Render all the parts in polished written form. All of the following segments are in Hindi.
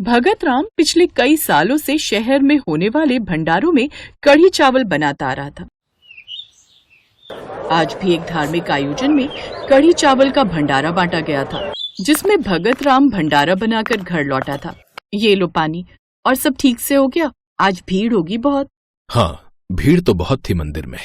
भगत राम पिछले कई सालों से शहर में होने वाले भंडारों में कढ़ी चावल बनाता आ रहा था। आज भी एक धार्मिक आयोजन में कढ़ी चावल का भंडारा बांटा गया था, जिसमें भगत राम भंडारा बनाकर घर लौटा था। ये लो पानी। और सब ठीक से हो गया? आज भीड़ होगी बहुत। हाँ, भीड़ तो बहुत थी मंदिर में।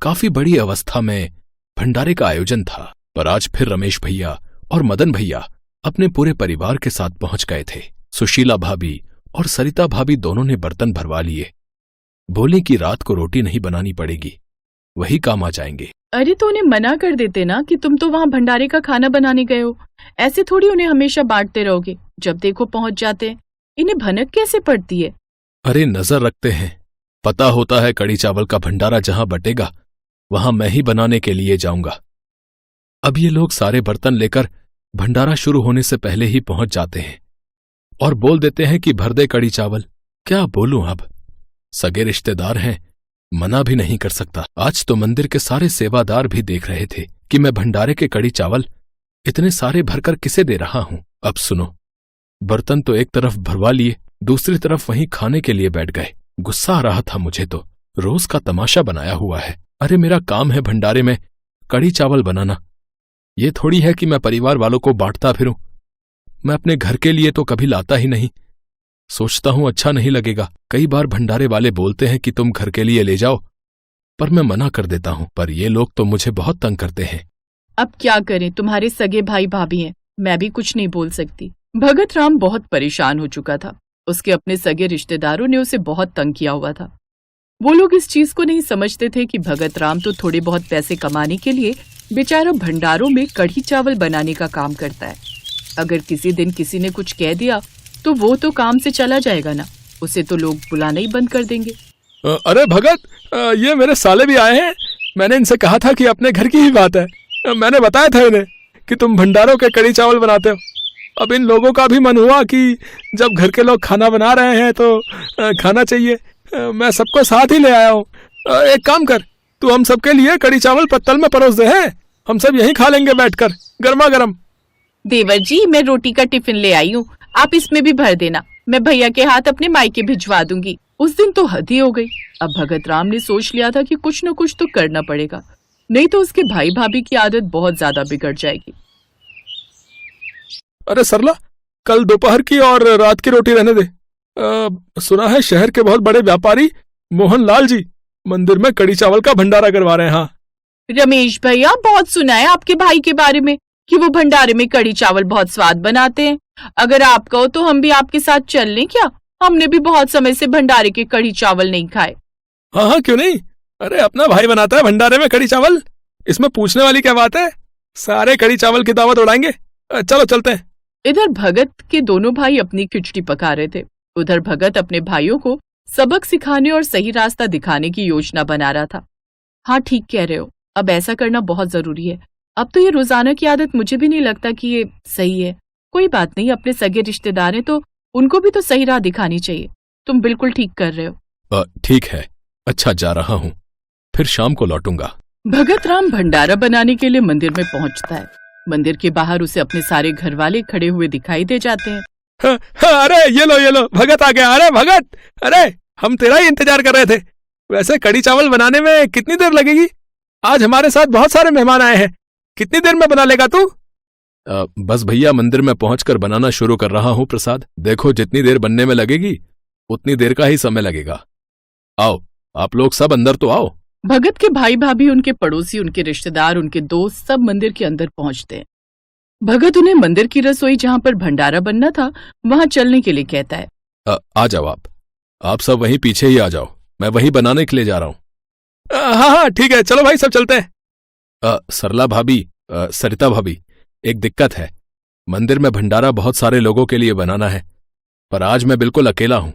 काफी बड़ी अवस्था में भंडारे का आयोजन था, पर आज फिर रमेश भैया और मदन भैया अपने पूरे परिवार के साथ पहुंच गए थे। सुशीला भाभी और सरिता भाभी दोनों ने बर्तन भरवा लिए। बोली कि रात को रोटी नहीं बनानी पड़ेगी, वही काम आ जाएंगे। अरे तो उन्हें मना कर देते ना कि तुम तो वहाँ भंडारे का खाना बनाने गए हो। ऐसे थोड़ी उन्हें हमेशा बांटते रहोगे, जब देखो पहुंच जाते हैं। इन्हें भनक कैसे पड़ती है? अरे नजर रखते हैं, पता होता है कढ़ी चावल का भंडारा जहां बटेगा वहां मैं ही बनाने के लिए जाऊंगा। अब ये लोग सारे बर्तन लेकर भंडारा शुरू होने से पहले ही पहुंच जाते हैं और बोल देते हैं कि भर दे कढ़ी चावल। क्या बोलूं अब, सगे रिश्तेदार हैं, मना भी नहीं कर सकता। आज तो मंदिर के सारे सेवादार भी देख रहे थे कि मैं भंडारे के कढ़ी चावल इतने सारे भरकर किसे दे रहा हूं। अब सुनो, बर्तन तो एक तरफ भरवा लिए, दूसरी तरफ वहीं खाने के लिए बैठ गए। गुस्सा आ रहा था मुझे तो, रोज का तमाशा बनाया हुआ है। अरे मेरा काम है भंडारे में कढ़ी चावल बनाना, ये थोड़ी है कि मैं परिवार वालों को बांटता फिरूं। मैं अपने घर के लिए तो कभी लाता ही नहीं। सोचता हूं अच्छा नहीं लगेगा। कई बार भंडारे वाले बोलते हैं कि तुम घर के लिए ले जाओ, पर मैं मना कर देता हूं। पर ये लोग तो मुझे बहुत तंग करते हैं। अब क्या करें, तुम्हारे सगे भाई भाभी हैं, मैं भी कुछ नहीं बोल सकती। भगत राम बहुत परेशान हो चुका था। उसके अपने सगे रिश्तेदारों ने उसे बहुत तंग किया हुआ था। वो लोग इस चीज को नहीं समझते थे कि भगत राम तो थोड़े बहुत पैसे कमाने के लिए बेचारा भंडारों में कढ़ी चावल बनाने का काम करता है। अगर किसी दिन किसी ने कुछ कह दिया तो वो तो काम से चला जाएगा ना, उसे तो लोग बुलाना ही बंद कर देंगे। अरे भगत, ये मेरे साले भी आए हैं। मैंने इनसे कहा था कि अपने घर की ही बात है। मैंने बताया था इन्हें कि तुम भंडारों के कढ़ी चावल बनाते हो। अब इन लोगों का भी मन हुआ कि जब घर के लोग खाना बना रहे हैं तो खाना चाहिए। मैं सबको साथ ही ले आया हूँ। एक काम कर, तू हम सबके लिए कढ़ी चावल पत्तल में परोस दे हैं, हम सब यहीं खा लेंगे बैठकर गर्मा गर्म। देवर जी, मैं रोटी का टिफिन ले आई हूँ, आप इसमें भी भर देना। मैं भैया के हाथ अपने मायके भिजवा दूंगी। उस दिन तो हद ही हो गई। अब भगत राम ने सोच लिया था कि कुछ न कुछ तो करना पड़ेगा, नहीं तो उसके भाई भाभी की आदत बहुत ज्यादा बिगड़ जाएगी। अरे सरला, कल दोपहर की और रात की रोटी रहने दे। सुना है शहर के बहुत बड़े व्यापारी मोहन लाल जी मंदिर में कढ़ी चावल का भंडारा करवा रहे हैं। हाँ रमेश भैया, बहुत सुना है आपके भाई के बारे में कि वो भंडारे में कढ़ी चावल बहुत स्वाद बनाते हैं। अगर आप कहो तो हम भी आपके साथ चल लें क्या? हमने भी बहुत समय से भंडारे के कढ़ी चावल नहीं खाए। हाँ हाँ, क्यों नहीं। अरे अपना भाई बनाता है भंडारे में कढ़ी चावल, इसमें पूछने वाली क्या बात है। सारे कढ़ी चावल की दावत उड़ाएंगे। चलो चलते हैं। इधर भगत के दोनों भाई अपनी खिचड़ी पका रहे थे, उधर भगत अपने भाइयों को सबक सिखाने और सही रास्ता दिखाने की योजना बना रहा था। हाँ ठीक कह रहे हो, अब ऐसा करना बहुत जरूरी है। अब तो ये रोजाना की आदत मुझे भी नहीं लगता कि ये सही है। कोई बात नहीं, अपने सगे रिश्तेदार हैं तो उनको भी तो सही राह दिखानी चाहिए। तुम बिल्कुल ठीक कर रहे हो। ठीक है, अच्छा जा रहा हूँ, फिर शाम को लौटूंगा। भगत राम भंडारा बनाने के लिए मंदिर में पहुँचता है। मंदिर के बाहर उसे अपने सारे घर वाले खड़े हुए दिखाई दे जाते हैं। अरे ये लो भगत आ गया। अरे भगत, अरे हम तेरा ही इंतजार कर रहे थे। वैसे कढ़ी चावल बनाने में कितनी देर लगेगी? आज हमारे साथ बहुत सारे मेहमान आए हैं, कितनी देर में बना लेगा तू? बस भैया, मंदिर में पहुंचकर बनाना शुरू कर रहा हूं प्रसाद। देखो जितनी देर बनने में लगेगी उतनी देर का ही समय लगेगा। आओ आप लोग सब अंदर तो आओ। भगत के भाई भाभी, उनके पड़ोसी, उनके रिश्तेदार, उनके दोस्त सब मंदिर के अंदर पहुंचते हैं। भगत उन्हें मंदिर की रसोई जहां पर भंडारा बनना था वहां चलने के लिए कहता है। आ जाओ आप सब वहीं पीछे ही आ जाओ, मैं वहीं बनाने के लिए जा रहा हूँ। हाँ ठीक है, चलो भाई सब चलते हैं। सरला भाभी, सरिता भाभी, एक दिक्कत है। मंदिर में भंडारा बहुत सारे लोगों के लिए बनाना है, पर आज मैं बिल्कुल अकेला हूं,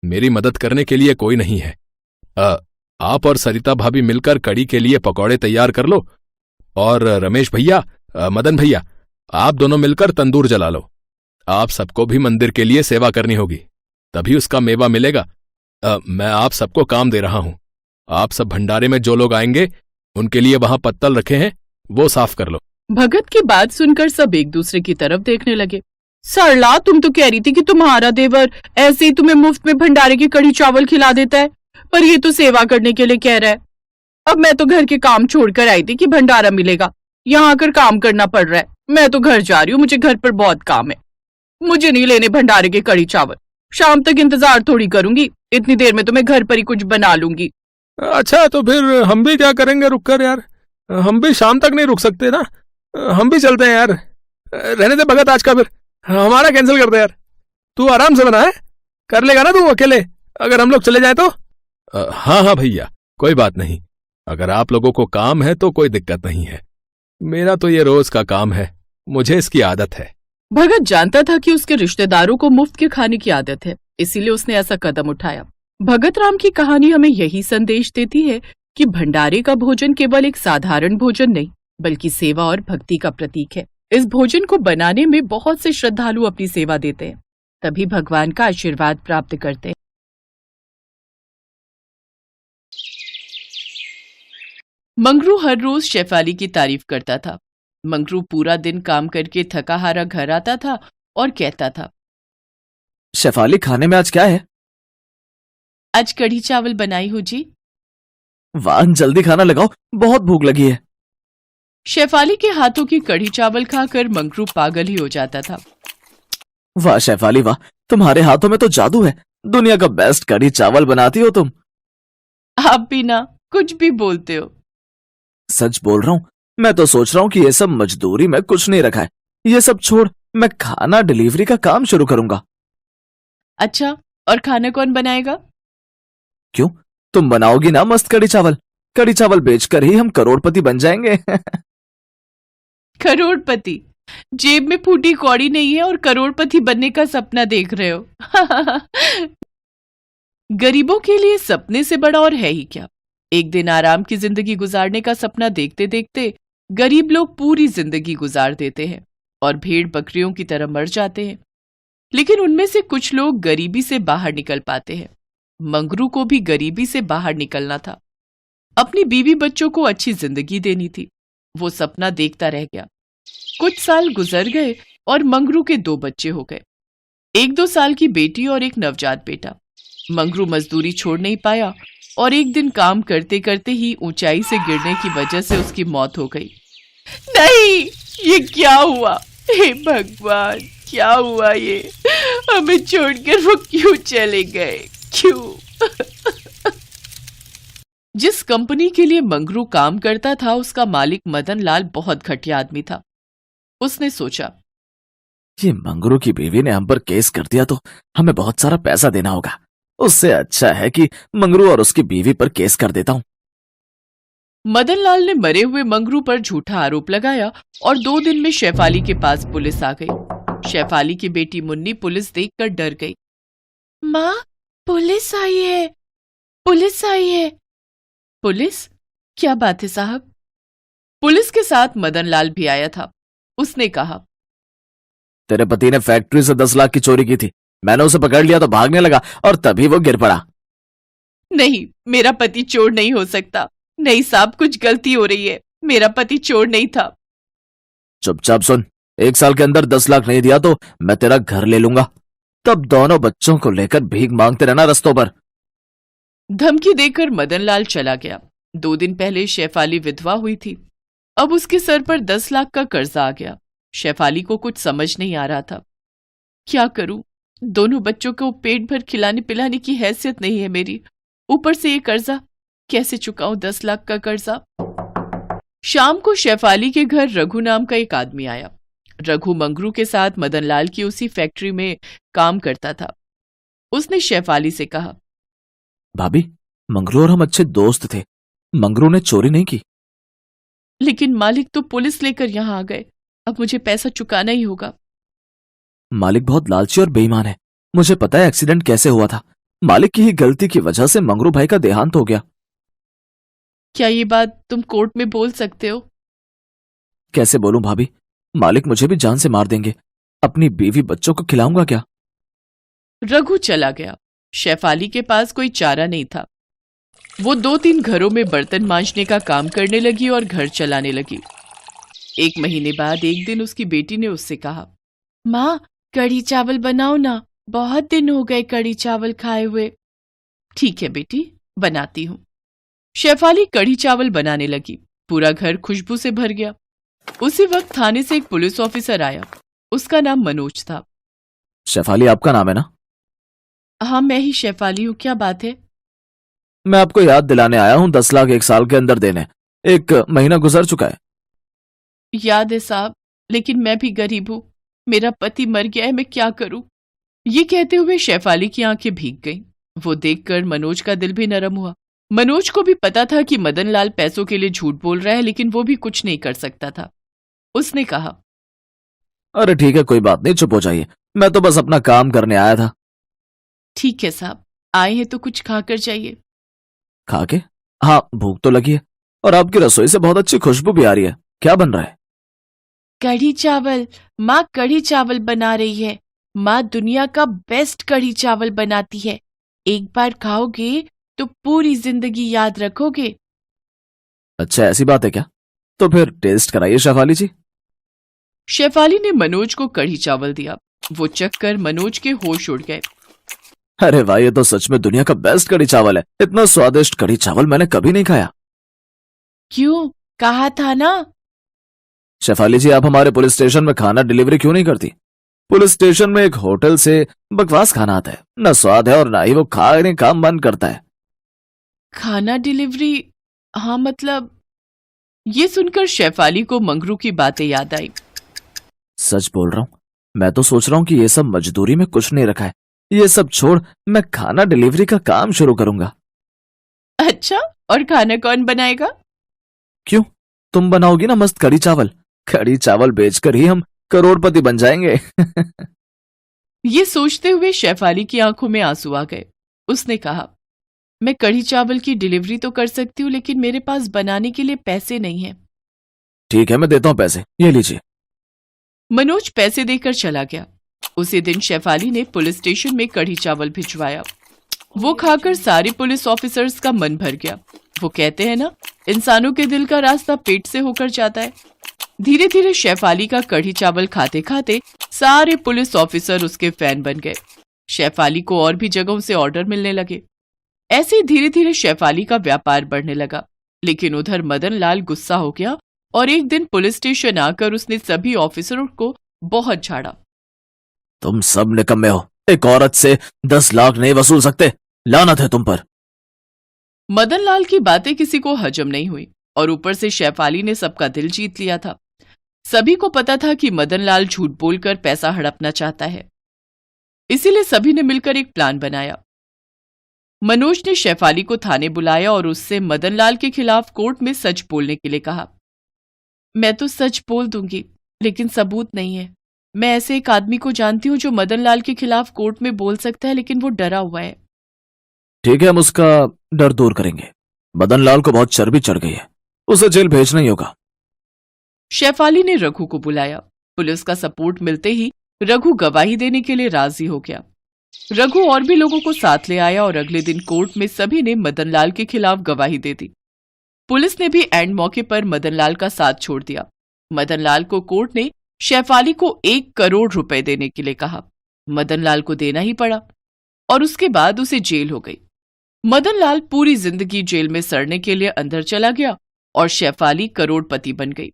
मेरी मदद करने के लिए कोई नहीं है। आप और सरिता भाभी मिलकर कड़ी के लिए पकौड़े तैयार कर लो, और रमेश भैया, मदन भैया, आप दोनों मिलकर तंदूर जला लो। आप सबको भी मंदिर के लिए सेवा करनी होगी, तभी उसका मेवा मिलेगा। मैं आप सबको काम दे रहा हूं। आप सब भंडारे में जो लोग आएंगे उनके लिए वहां पत्तल रखे हैं, वो साफ कर लो। भगत की बात सुनकर सब एक दूसरे की तरफ देखने लगे। सरला, तुम तो कह रही थी कि तुम्हारा देवर ऐसे ही तुम्हें मुफ्त में भंडारे की कढ़ी चावल खिला देता है, पर ये तो सेवा करने के लिए कह रहा है। अब मैं तो घर के काम छोड़कर आई थी कि भंडारा मिलेगा, यहाँ आकर काम करना पड़ रहा है। मैं तो घर जा रही हूँ, मुझे घर पर बहुत काम है। मुझे नहीं लेने भंडारे के कढ़ी चावल, शाम तक इंतजार थोड़ी करूंगी, इतनी देर में तो मैं घर पर ही कुछ बना लूंगी। अच्छा, तो फिर हम भी क्या करेंगे रुक कर यार? हम भी शाम तक नहीं रुक सकते ना, हम भी चलते हैं यार। रहने दे भगत, आज का फिर हमारा कैंसिल कर दे यार। तू आराम से बना है, कर लेगा ना तू अकेले अगर हम लोग चले जाए तो? हाँ हाँ भैया, कोई बात नहीं। अगर आप लोगों को काम है तो कोई दिक्कत नहीं है, मेरा तो ये रोज का काम है, मुझे इसकी आदत है। भगत जानता था कि उसके रिश्तेदारों को मुफ्त के खाने की आदत है, इसीलिए उसने ऐसा कदम उठाया। भगत राम की कहानी हमें यही संदेश देती है कि भंडारे का भोजन केवल एक साधारण भोजन नहीं, बल्कि सेवा और भक्ति का प्रतीक है। इस भोजन को बनाने में बहुत से श्रद्धालु अपनी सेवा देते हैं, तभी भगवान का आशीर्वाद प्राप्त करते हैं। मंगरू हर रोज शेफाली की तारीफ करता था। मंगरू पूरा दिन काम करके थका हारा घर आता था और कहता था, शेफाली, खाने में आज क्या है? आज कढ़ी चावल बनाई हो जी। वाह, जल्दी खाना लगाओ, बहुत भूख लगी है। शेफाली के हाथों की कढ़ी चावल खाकर मंगरू पागल ही हो जाता था। वाह शेफाली वाह, तुम्हारे हाथों में तो जादू है, दुनिया का बेस्ट कढ़ी चावल बनाती हो तुम। आप भी ना कुछ भी बोलते हो। सच बोल रहा हूँ, मैं तो सोच रहा हूँ कि ये सब मजदूरी में कुछ नहीं रखा है, ये सब छोड़ मैं खाना डिलीवरी का काम शुरू करूंगा। अच्छा, और खाना कौन बनाएगा? क्यों, तुम बनाओगी ना मस्त कढ़ी चावल? कढ़ी चावल बेचकर ही हम करोड़पति बन जाएंगे। करोड़पति? जेब में फूटी कौड़ी नहीं है और करोड़पति बनने का सपना देख रहे हो? गरीबों के लिए सपने से बड़ा और है ही क्या। एक दिन आराम की जिंदगी गुजारने का सपना देखते देखते गरीब लोग पूरी जिंदगी गुजार देते हैं और भेड़ बकरियों की तरह मर जाते हैं, लेकिन उनमें से कुछ लोग गरीबी से बाहर निकल पाते हैं। मंगरू को भी गरीबी से बाहर निकलना था, अपनी बीवी बच्चों को अच्छी जिंदगी देनी थी। वो सपना देखता रह गया। कुछ साल गुजर गए और मंगरू के 2 बच्चे हो गए, 1-2 साल की बेटी और एक नवजात बेटा। मंगरू मजदूरी छोड़ नहीं पाया और एक दिन काम करते करते ही ऊंचाई से गिरने की वजह से उसकी मौत हो गई। नहीं, ये क्या हुआ? हे भगवान, क्या हुआ ये? हमें छोड़कर वो क्यों चले गए? क्यों? जिस कंपनी के लिए मंगरू काम करता था, उसका मालिक मदन लाल बहुत घटिया आदमी था। उसने सोचा, ये मंगरू की बीवी ने हम पर केस कर दिया तो हमें बहुत सारा पैसा देना होगा, उससे अच्छा है कि मंगरू और उसकी बीवी पर केस कर देता हूं। मदन लाल ने मरे हुए मंगरू पर झूठा आरोप लगाया और 2 दिन में शेफाली के पास पुलिस आ गई। शेफाली की बेटी मुन्नी पुलिस देखकर डर गई। माँ, पुलिस आई है, पुलिस आई है। पुलिस? क्या बात है साहब? पुलिस के साथ मदन लाल भी आया था। उसने कहा, तेरे पति ने फैक्ट्री से 10 लाख की चोरी की थी, मैंने उसे पकड़ लिया तो भागने लगा और तभी वो गिर पड़ा। नहीं, मेरा पति चोर नहीं हो सकता। नहीं साहब, कुछ गलती हो रही है, मेरा पति चोर नहीं था। चुपचाप सुन, 1 साल के अंदर 10 लाख नहीं दिया तो मैं तेरा घर ले लूंगा, तब दोनों बच्चों को लेकर भीख मांगते रहना रस्तों पर। धमकी देकर मदन लाल चला गया। 2 दिन पहले शेफाली विधवा हुई थी, अब उसके सर पर 10 लाख का कर्जा आ गया। शेफाली को कुछ समझ नहीं आ रहा था, क्या करूं? दोनों बच्चों को पेट भर खिलाने पिलाने की हैसियत नहीं है मेरी, ऊपर से ये कर्जा, कैसे चुकाऊं 10 लाख का कर्जा? शाम को शेफाली के घर रघु नाम का एक आदमी आया। रघु मंगरू के साथ मदन लाल की उसी फैक्ट्री में काम करता था। उसने शेफाली से कहा, भाभी, मंगरू और हम अच्छे दोस्त थे, मंगरू ने चोरी नहीं की। लेकिन मालिक तो पुलिस लेकर यहां आ गए, अब मुझे पैसा चुकाना ही होगा। मालिक बहुत लालची और बेईमान है, मुझे पता है एक्सीडेंट कैसे हुआ था, मालिक की ही गलती की वजह से मंगरू भाई का देहांत हो गया। क्या ये बात तुम कोर्ट में बोल सकते हो? कैसे बोलूं भाभी, मालिक मुझे भी जान से मार देंगे, अपनी बीवी बच्चों को खिलाऊंगा क्या? रघु चला गया। शेफाली के पास कोई चारा नहीं था। वो 2-3 घरों में बर्तन मांजने का काम करने लगी और घर चलाने लगी। 1 महीने बाद एक दिन उसकी बेटी ने उससे कहा, माँ, कढ़ी चावल बनाओ ना, बहुत दिन हो गए कढ़ी चावल खाए हुए। ठीक है बेटी, बनाती हूँ। शेफाली कढ़ी चावल बनाने लगी। पूरा घर खुशबू से भर गया। उसी वक्त थाने से एक पुलिस ऑफिसर आया। उसका नाम मनोज था। शेफाली आपका नाम है ना? हाँ, मैं ही शेफाली हूँ। क्या बात है? मैं आपको याद दिलाने आया हूँ 10 लाख 1 साल के अंदर देने। 1 महीना गुजर चुका है। याद है साहब, लेकिन मैं भी गरीब हूँ। मेरा पति मर गया है, मैं क्या करूं? ये कहते हुए शेफाली की आंखें भीग गईं। वो देखकर मनोज का दिल भी नरम हुआ। मनोज को भी पता था कि मदन लाल पैसों के लिए झूठ बोल रहा है, लेकिन वो भी कुछ नहीं कर सकता था। उसने कहा, अरे ठीक है, कोई बात नहीं, चुप हो जाइए। मैं तो बस अपना काम करने आया था। ठीक है साहब, आए हैं तो कुछ खाकर जाइए। खा के? हाँ, भूख तो लगी है। और आपकी रसोई से बहुत अच्छी खुशबू भी आ रही है। क्या बन रहा है? कढ़ी चावल। माँ कढ़ी चावल बना रही है। माँ दुनिया का बेस्ट कढ़ी चावल बनाती है। एक बार खाओगे तो पूरी जिंदगी याद रखोगे। अच्छा, ऐसी बात है क्या? तो फिर टेस्ट कराइए शेफाली जी। शेफाली ने मनोज को कढ़ी चावल दिया। वो चखकर मनोज के होश उड़ गए। अरे वाह, ये तो सच में दुनिया का बेस्ट कढ़ी चावल है। इतना स्वादिष्ट कढ़ी चावल मैंने कभी नहीं खाया। क्यों? कहा था ना। शेफाली जी, आप हमारे पुलिस स्टेशन में खाना डिलीवरी क्यों नहीं करती? पुलिस स्टेशन में एक होटल से बकवास खाना आता है, न स्वाद है और ना ही वो खाने का मन करता है। खाना डिलीवरी? हाँ, मतलब। ये सुनकर शेफाली को मंगरू की बातें याद आई। सच बोल रहा हूँ, मैं तो सोच रहा हूँ कि ये सब मजदूरी में कुछ नहीं रखा है। ये सब छोड़ मैं खाना डिलीवरी का काम शुरू करूंगा। अच्छा, और खाना कौन बनाएगा? क्यों, तुम बनाओगी ना मस्त कढ़ी चावल। कढ़ी चावल बेचकर ही हम करोड़पति बन जाएंगे। ये सोचते हुए शेफाली की आंखों में आंसू आ गए। उसने कहा, मैं कढ़ी चावल की डिलीवरी तो कर सकती हूँ, लेकिन मेरे पास बनाने के लिए पैसे नहीं हैं। ठीक है, मैं देता हूँ पैसे, ये लीजिए। मनोज पैसे देकर चला गया। उसी दिन शेफाली ने पुलिस स्टेशन में कढ़ी चावल भिजवाया। वो खाकर सारे पुलिस ऑफिसर्स का मन भर गया। वो कहते हैं ना, इंसानों के दिल का रास्ता पेट से होकर जाता है। धीरे धीरे शेफाली का कढ़ी चावल खाते खाते सारे पुलिस ऑफिसर उसके फैन बन गए। शेफाली को और भी जगहों से ऑर्डर मिलने लगे। ऐसे ही धीरे धीरे शेफाली का व्यापार बढ़ने लगा। लेकिन उधर मदन लाल गुस्सा हो गया और एक दिन पुलिस स्टेशन आकर उसने सभी ऑफिसरों को बहुत झाड़ा। तुम सब निकम्मे हो। एक औरत से 10 लाख नहीं वसूल सकते। लानत है तुम पर। मदन लाल की बातें किसी को हजम नहीं हुई और ऊपर से शेफाली ने सबका दिल जीत लिया था। सभी को पता था कि मदन लाल झूठ बोलकर पैसा हड़पना चाहता है। इसीलिए सभी ने मिलकर एक प्लान बनाया। मनोज ने शेफाली को थाने बुलाया और उससे मदन लाल के खिलाफ कोर्ट में सच बोलने के लिए कहा। मैं तो सच बोल दूंगी, लेकिन सबूत नहीं है। मैं ऐसे एक आदमी को जानती हूँ जो मदन लाल के खिलाफ कोर्ट में बोल सकता है, लेकिन वो डरा हुआ है। ठीक है, हम उसका डर दूर करेंगे। मदन लाल को बहुत चर्बी चढ़ गई है, उसे जेल भेजना ही होगा। शेफाली ने रघु को बुलाया। पुलिस का सपोर्ट मिलते ही रघु गवाही देने के लिए राजी हो गया। रघु और भी लोगों को साथ ले आया और अगले दिन कोर्ट में सभी ने मदन लाल के खिलाफ गवाही दे दी। पुलिस ने भी एंड मौके पर मदन लाल का साथ छोड़ दिया। मदन लाल को कोर्ट ने शेफाली को 1 करोड़ रुपए देने के लिए कहा। मदन लाल को देना ही पड़ा और उसके बाद उसे जेल हो गई। मदन लाल पूरी जिंदगी जेल में सड़ने के लिए अंदर चला गया और शेफाली करोड़पति बन गई।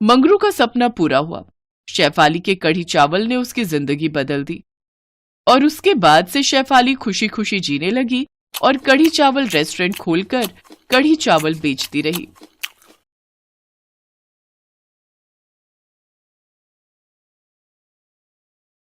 मंगरू का सपना पूरा हुआ। शेफाली के कढ़ी चावल ने उसकी जिंदगी बदल दी और उसके बाद से शेफाली खुशी खुशी जीने लगी और कढ़ी चावल रेस्टोरेंट खोलकर कढ़ी चावल बेचती रही।